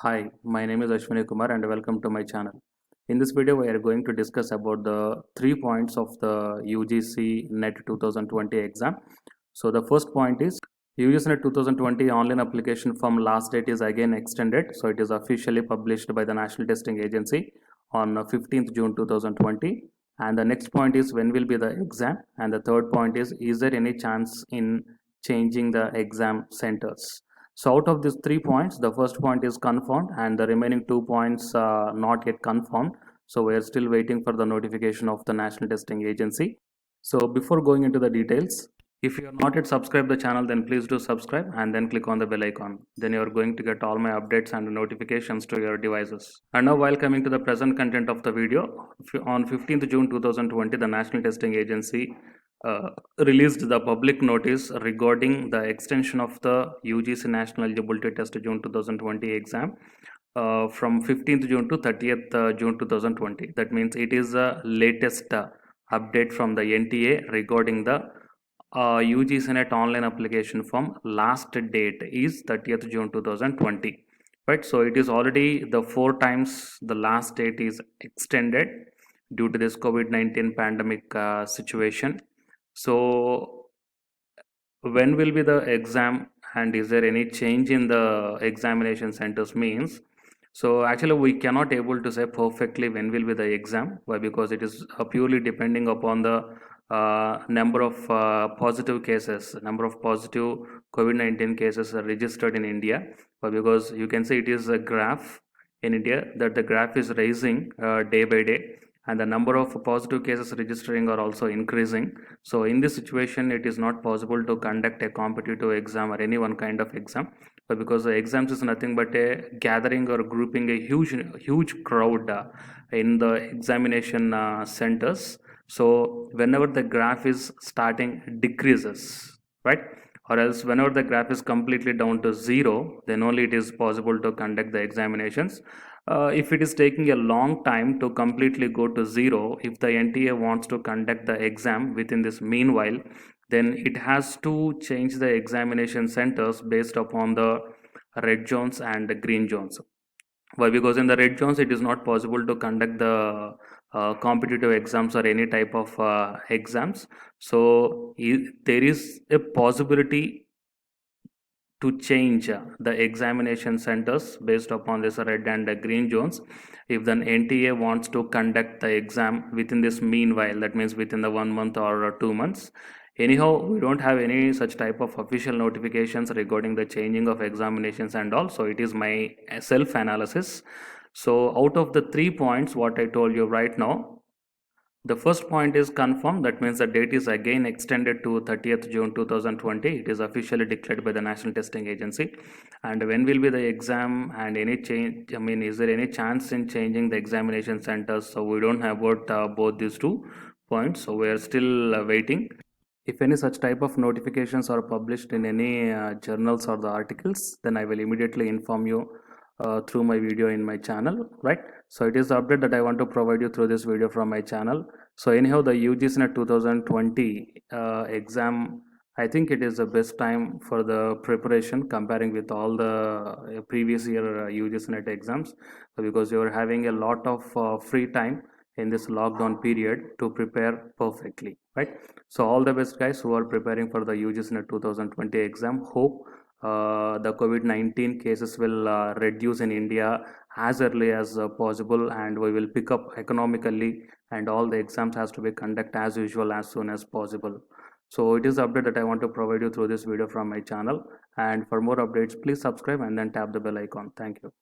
Hi, my name is Ashwini Kumar and welcome to my channel. In this video, we are going to discuss about the 3 points of the UGC NET 2020 exam. So the first point is UGC NET 2020 online application form last date is again extended. So it is officially published by the National Testing Agency on 15th June 2020. And the next point is when will be the exam? And the third point is there any chance in changing the exam centers? So out of these 3 points, the first point is confirmed and the remaining 2 points are not yet confirmed. So we are still waiting for the notification of the National Testing Agency. So before going into the details, if you are not yet subscribed the channel, then please do subscribe and then click on the bell icon. Then you are going to get all my updates and notifications to your devices. And now while coming to the present content of the video, on 15th June 2020, the National Testing Agency released the public notice regarding the extension of the UGC National Eligibility Test June 2020 exam from 15th June to 30th June 2020. That means it is the latest update from the NTA regarding the UGC NET online application form. Last date is 30th June 2020. Right, so it is already the 4 times the last date is extended due to this COVID-19 pandemic situation. So when will be the exam and is there any change in the examination centers means? So actually we cannot able to say perfectly when will be the exam. Why? Because it is purely depending upon the number of positive cases, number of positive COVID-19 cases are registered in India. Why? Because you can see it is a graph in India that the graph is rising day by day and the number of positive cases registering are also increasing. So in this situation, it is not possible to conduct a competitive exam or any one kind of exam, but because the exams is nothing but a gathering or grouping a huge crowd in the examination centers. So whenever the graph is starting decreases, right? Or else whenever the graph is completely down to zero, then only it is possible to conduct the examinations. If it is taking a long time to completely go to zero, if the NTA wants to conduct the exam within this meanwhile, then it has to change the examination centers based upon the red zones and the green zones. Why? Because in the red zones, it is not possible to conduct the competitive exams or any type of exams. So there is a possibility to change the examination centers based upon this red and green zones if the NTA wants to conduct the exam within this meanwhile, that means within the 1 month or 2 months. Anyhow, we don't have any such type of official notifications regarding the changing of examinations and all, so it is my self analysis. So out of the 3 points what I told you right now, the first point is confirmed. That means the date is again extended to 30th June 2020. It is officially declared by the National Testing Agency. And when will be the exam and any change? I mean, is there any chance in changing the examination centers? So we don't have about both these 2 points. So we are still waiting. If any such type of notifications are published in any journals or the articles, then I will immediately inform you through my video in my channel, right? So it is the update that I want to provide you through this video from my channel. So anyhow, the UGC NET 2020 exam, I think it is the best time for the preparation comparing with all the previous year UGC NET exams, because you are having a lot of free time in this lockdown period to prepare perfectly, right? So all the best guys who are preparing for the UGC NET 2020 exam. Hope the COVID-19 cases will reduce in India as early as possible, and we will pick up economically, and all the exams has to be conducted as usual as soon as possible. So it is the update that I want to provide you through this video from my channel, and for more updates please subscribe and then tap the bell icon. Thank you.